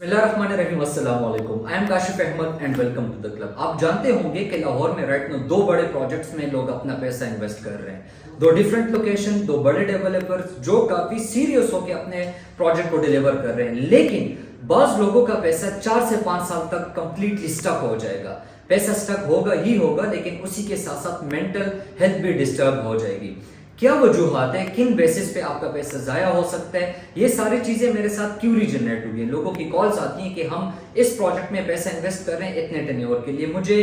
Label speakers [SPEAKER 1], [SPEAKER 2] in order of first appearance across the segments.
[SPEAKER 1] बिस्मिल्लाहिर्रहमानिर्रहीम, अस्सलाम वालेकुम। I am Kashif Ahmed and welcome to the club. आप जानते होंगे कि लाहौर में राइट नाउ दो बड़े प्रोजेक्ट्स में लोग अपना पैसा इन्वेस्ट कर रहे हैं। दो डिफरेंट लोकेशन, दो बड़े डेवलपर्स जो काफी सीरियस होकर अपने प्रोजेक्ट को डिलीवर कर रहे हैं, लेकिन बाज लोगों का पैसा 4 से 5 साल तक कंप्लीटली स्टक हो जाएगा। पैसा स्टक होगा ही होगा, लेकिन उसी के साथ साथ मेंटल हेल्थ भी डिस्टर्ब हो जाएगी। क्या वजूहात है, किन बेसिस पे आपका पैसा जाया हो सकता है, ये सारी चीजें मेरे साथ क्यों जनरेट हुई है। लोगों की कॉल्स आती हैं कि हम इस प्रोजेक्ट में पैसा इन्वेस्ट कर रहे हैं इतने टेन्योर के लिए। मुझे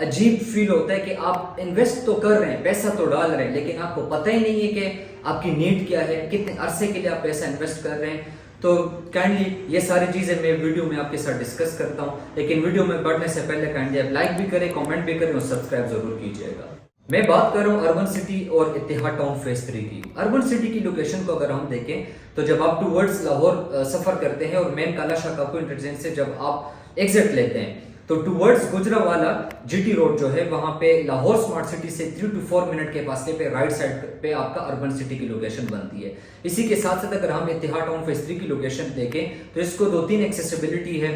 [SPEAKER 1] अजीब फील होता है कि आप इन्वेस्ट तो कर रहे हैं, पैसा तो डाल रहे हैं, लेकिन आपको पता ही नहीं है कि आपकी नीड क्या है, कितने अरसे के लिए आप पैसा इन्वेस्ट कर रहे हैं। तो काइंडली ये सारी चीजें मैं वीडियो में आपके साथ डिस्कस करता हूँ, लेकिन वीडियो में बढ़ने से पहले काइंडली आप लाइक भी करें, कमेंट भी करें और सब्सक्राइब जरूर कीजिएगा। मैं बात कर रहा हूँ अर्बन सिटी और इत्तेहाद टाउन फेज 3 की। अर्बन सिटी की लोकेशन को अगर हम देखें तो जब आप टूवर्ड्स लाहौर सफर करते हैं और मेन काला शाह काकू इंटरचेंज से जब आप एग्जिट लेते हैं तो टूवर्ड्स गुजरावाला जीटी रोड जो है वहां पे लाहौर स्मार्ट सिटी से 3 to 4 मिनट के फासले पे राइट साइड पे आपका अर्बन सिटी की लोकेशन बनती है। इसी के साथ साथ अगर हम इत्तेहाद टाउन फेज 3 की लोकेशन देखें तो इसको 2-3 एक्सेसिबिलिटी है।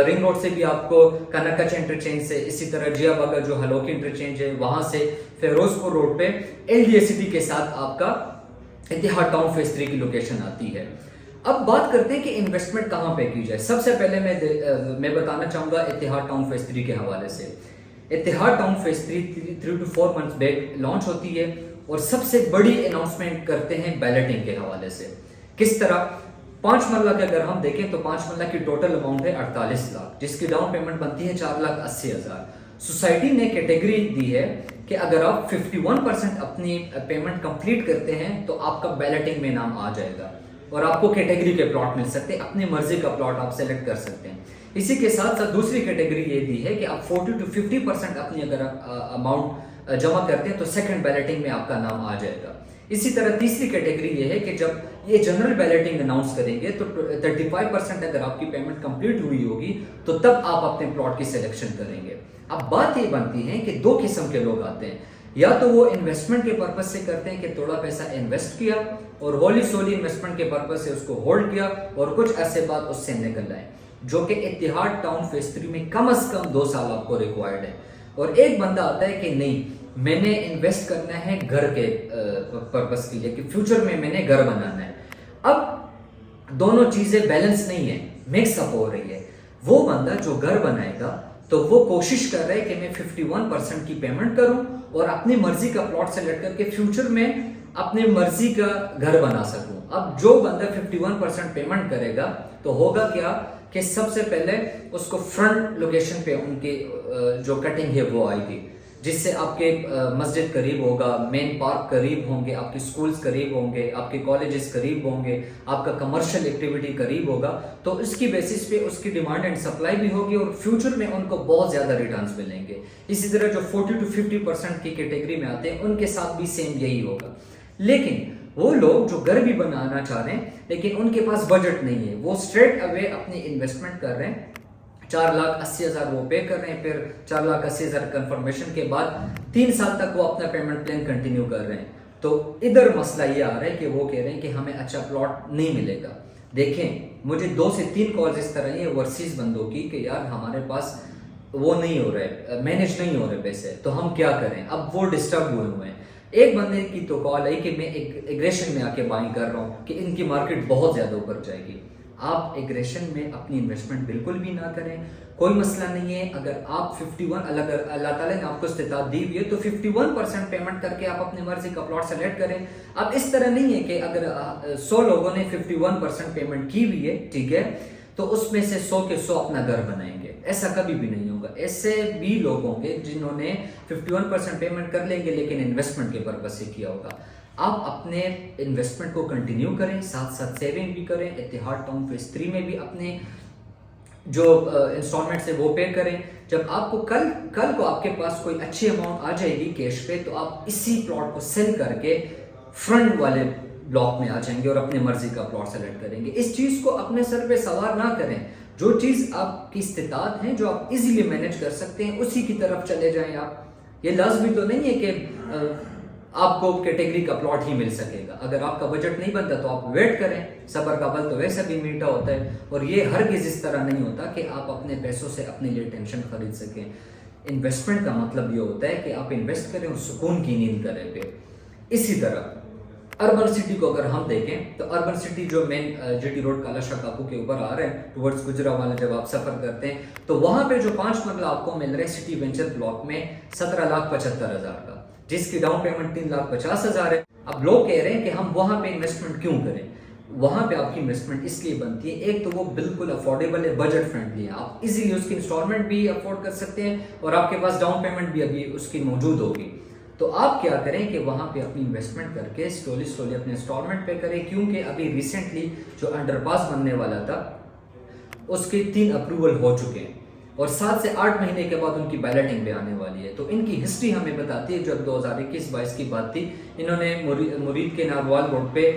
[SPEAKER 1] रिंग रोड से भी आपको कनकच इंटरचेंज से, इसी तरह जिया बागा जो हलोकी इंटरचेंज है वहां से, फिरोजपुर रोड पे एलडीएसीटी के साथ आपका इत्तेहाद टाउन फेज 3 की लोकेशन आती है। अब बात करते हैं कि इन्वेस्टमेंट कहां पे की जाए। सबसे पहले मैं बताना चाहूंगा इत्तेहाद टाउन फेज 3 के हवाले से। Ittehad town phase 3 to 4 months back launch होती है और सबसे बड़ी अनाउंसमेंट करते हैं बैलेटिंग के हवाले से। किस तरह 5 मरला के अगर हम देखें तो 5 मरला की टोटल अमाउंट है 48 लाख, जिसकी डाउन पेमेंट बनती है 4,80,000। सोसाइटी ने कैटेगरी दी है कि अगर आप 51% अपनी पेमेंट कंप्लीट करते हैं तो आपका बैलेटिंग में नाम आ जाएगा और आपको कैटेगरी के प्लॉट मिल सकते हैं, अपनी मर्जी का प्लॉट आप सेलेक्ट कर सकते हैं। इसी के साथ साथ दूसरी कैटेगरी ये दी है कि आप 40 to 50% अपनी अगर अमाउंट जमा करते हैं तो सेकंड बैलेटिंग में आपका नाम आ जाएगा। इसी तरह तीसरी कैटेगरी ये है कि जब ये जनरल बैलेटिंग अनाउंस करेंगे तो 35% अगर आपकी पेमेंट कंप्लीट हुई होगी तो तब आप अपने प्लॉट की सिलेक्शन करेंगे। अब बात ये बनती है कि दो किस्म के लोग आते हैं, या तो वो इन्वेस्टमेंट के पर्पज से करते हैं कि थोड़ा पैसा इन्वेस्ट किया और होली सोली इन्वेस्टमेंट के पर्पज से उसको होल्ड किया और कुछ अरसे बाद उससे निकल आए, जो कि इत्तेहाद टाउन फेज 3 में कम से कम 2 साल आपको रिक्वायर्ड है। और एक बंदा आता है कि नहीं, मैंने इन्वेस्ट करना है घर के पर्पज के लिए, कि फ्यूचर में मैंने घर बनाना है। अब दोनों चीजें बैलेंस नहीं है, मिक्सअप हो रही है। वो बंदा जो घर बनाएगा तो वो कोशिश कर रहा है कि मैं 51% की पेमेंट करूं और अपनी मर्जी का प्लॉट सेलेक्ट करके फ्यूचर में अपनी मर्जी का घर बना सकूं। अब जो बंदा 51% पेमेंट करेगा तो होगा क्या कि सबसे पहले उसको फ्रंट लोकेशन पे उनकी जो कटिंग है वो आएगी, जिससे आपके मस्जिद करीब होगा, मेन पार्क करीब होंगे, आपके स्कूल्स करीब होंगे, आपके कॉलेजेस करीब होंगे, आपका कमर्शियल एक्टिविटी करीब होगा। तो इसकी बेसिस पे उसकी डिमांड एंड सप्लाई भी होगी और फ्यूचर में उनको बहुत ज़्यादा रिटर्न्स मिलेंगे। इसी तरह जो 40 to 50% की कैटेगरी में आते हैं उनके साथ भी सेम यही होगा। लेकिन वो लोग जो घर भी बनाना चाह रहे हैं लेकिन उनके पास बजट नहीं है, वो स्ट्रेट अवे अपनी इन्वेस्टमेंट कर रहे हैं, 4,80,000 वो पे कर रहे हैं, फिर 4,80,000 कंफर्मेशन के बाद 3 साल तक वो अपना पेमेंट प्लान कंटिन्यू कर रहे हैं। तो इधर मसला ये आ रहा है कि वो कह रहे हैं कि हमें अच्छा प्लॉट नहीं मिलेगा। देखें, मुझे 2 से 3 कॉल्स इस तरह ही ओवरसीज बंदों की कि यार हमारे पास वो नहीं हो रहा है, मैनेज नहीं हो रहे पैसे, तो हम क्या करें। अब वो डिस्टर्ब हुए हैं। एक बंदे की तो कॉल आई कि मैं एग्रेशन में आके बाइंग कर रहा हूँ कि इनकी मार्केट बहुत ज्यादा ऊपर जाएगी। आप एग्रेशन में अपनी इन्वेस्टमेंट बिल्कुल भी ना करें, कोई मसला नहीं है। अगर आप 51 अल्लाह ताला ने आपको इस्तिताअत दी हुई है तो 51% पेमेंट करके आप अपनी मर्जी का प्लॉट सेलेक्ट करें। अब इस तरह नहीं है कि अगर 100 लोगों ने 51% पेमेंट की हुई है, ठीक है, तो उसमें से 100 के 100 अपना घर बनाएंगे, ऐसा कभी भी नहीं होगा। ऐसे भी लोग होंगे जिन्होंने 51% पेमेंट कर लेंगे लेकिन इन्वेस्टमेंट के पर्पज से किया होगा। आप अपने इन्वेस्टमेंट को कंटिन्यू करें, साथ साथ सेविंग भी करें। इत्तेहाद टाउन फेज 3 में भी अपने जो इंस्टॉलमेंट्स है वो पे करें। जब आपको कल को आपके पास कोई अच्छी अमाउंट आ जाएगी कैश पे तो आप इसी प्लॉट को सेल करके फ्रंट वाले ब्लॉक में आ जाएंगे और अपनी मर्जी का प्लॉट सेलेक्ट करेंगे। इस चीज को अपने सर पे सवार ना करें। जो चीज आपकी इस्तिताअत है, जो आप इजीली मैनेज कर सकते हैं, उसी की तरफ चले जाएं। आप ये लाजमी तो नहीं है कि آپ کو کیٹیگری کا پلاٹ ہی مل سکے گا. اگر آپ کا بجٹ نہیں بنتا تو آپ ویٹ کریں, صبر کا پھل تو ویسے بھی میٹھا ہوتا ہے. اور یہ ہرگز اس طرح نہیں ہوتا کہ آپ اپنے پیسوں سے اپنے لیے ٹینشن خرید سکیں. انویسٹمنٹ کا مطلب یہ ہوتا ہے کہ آپ انویسٹ کریں اور سکون کی نیند کریں پہ. اسی طرح اربن سٹی کو اگر ہم دیکھیں تو اربن سٹی جو مین جی ٹی روڈ کالا شاہ کاکو کے اوپر آ رہے ہیں ٹورڈز گجرانوالہ, جب آپ سفر کرتے ہیں تو وہاں پہ جو 5 مرلہ آپ کو مل رہے ہیں سٹی وینچر بلاک میں 17,75,000 کا, جس کی ڈاؤن پیمنٹ 3,50,000 ہے. اب لوگ کہہ رہے ہیں کہ ہم وہاں پہ انویسٹمنٹ کیوں کریں. وہاں پہ آپ کی انویسٹمنٹ اس لیے بنتی ہے, ایک تو وہ بالکل افورڈیبل ہے, بجٹ فرینڈلی ہے, آپ ایزیلی اس کی انسٹالمنٹ بھی افورڈ کر سکتے ہیں اور آپ کے پاس ڈاؤن پیمنٹ بھی ابھی اس کی موجود ہوگی. تو آپ کیا کریں کہ وہاں پہ اپنی انویسٹمنٹ کر کے سلولی اپنے انسٹالمنٹ پے کریں, کیونکہ ابھی ریسنٹلی جو انڈر پاس بننے والا تھا اس کے 3 اپروول ہو چکے ہیں اور 7 سے 8 مہینے کے بعد ان کی بیلٹنگ بھی آنے والی ہے. تو ان کی ہسٹری ہمیں بتاتی ہے. جب 2021-22 کی بات تھی, انہوں نے مرید کے ناروال روڈ پہ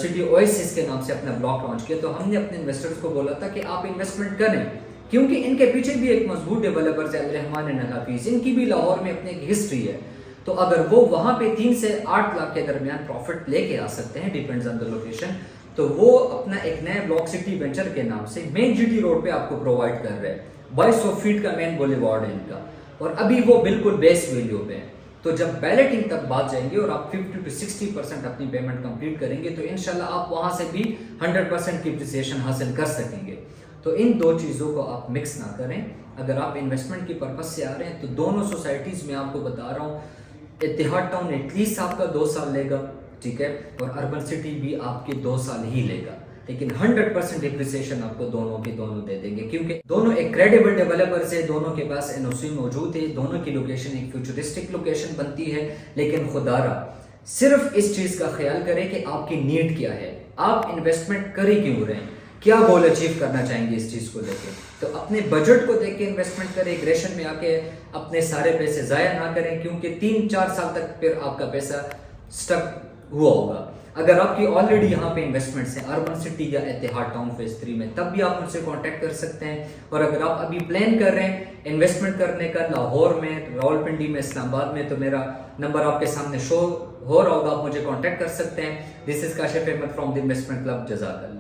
[SPEAKER 1] سٹی اویسس کے نام سے اپنا بلاک لانچ کیا. تو ہم نے اپنے انویسٹرز کو بولا تھا کہ آپ انویسٹمنٹ کریں, کیونکہ ان کے پیچھے بھی ایک مضبوط ڈیولپرز ہے, الرحمان نحافظ, ان کی بھی لاہور میں اپنی ایک ہسٹری ہے. تو اگر وہ وہاں پہ 3 سے 8 لاکھ کے درمیان پروفٹ لے کے آ سکتے ہیں, ڈیپینڈز آن دا لوکیشن, تو وہ اپنا ایک نیا بلاک سٹی وینچر کے نام سے مین جی ٹی روڈ پہ آپ کو پرووائڈ کر رہے ہیں. 2200 فیٹ کا مین بولیوارڈ ہے ان کا, اور ابھی وہ بالکل بیس ویلیو پہ ہے. تو جب بیلٹنگ تک بات جائیں گے اور آپ 50 to 60% اپنی پیمنٹ کمپلیٹ کریں گے تو انشاءاللہ آپ وہاں سے بھی 100% کی اپریسیشن حاصل کر سکیں گے. تو ان 2 چیزوں کو آپ مکس نہ کریں. اگر آپ انویسٹمنٹ کی پرپس سے آ رہے ہیں تو دونوں سوسائٹیز میں آپ کو بتا رہا ہوں, اتحاد ٹاؤن ایٹ لیسٹ آپ کا 2 سال لے گا, ٹھیک ہے, اور اربن سٹی بھی آپ کے 2 سال ہی لے گا, لیکن 100% اپریسیشن آپ کو دونوں کے دونوں دے دیں گے, کیونکہ دونوں ایک کریڈیبل ڈیولپرز ہیں, دونوں کے پاس این او سی موجود ہے, دونوں کی لوکیشن ایک فیوچرسٹک لوکیشن بنتی ہے. لیکن خدا را صرف اس چیز کا خیال کریں کہ آپ کی نیڈ کیا ہے, آپ انویسٹمنٹ کر ہی کیوں رہے ہیں, کیا گول اچیو کرنا چاہیں گے اس چیز کو لے کے. تو اپنے بجٹ کو دیکھ کے انویسٹمنٹ کریں, ایگریشن میں آ کے اپنے سارے پیسے ضائع نہ کریں, کیونکہ 3-4 سال تک پھر آپ کا پیسہ سٹک ہوا ہوگا. اگر آپ کی آلریڈی یہاں پہ انویسٹمنٹس ہیں اربن سٹی یا اتحاد ٹاؤن فیز 3 میں, تب بھی آپ مجھ سے کانٹیکٹ کر سکتے ہیں. اور اگر آپ ابھی پلان کر رہے ہیں انویسٹمنٹ کرنے کا لاہور میں, راولپنڈی میں, اسلام آباد میں, تو میرا نمبر آپ کے سامنے شو ہو رہا ہوگا, آپ مجھے کانٹیکٹ کر سکتے ہیں. This is Kashif Ahmed from the investment club. جزاک اللہ.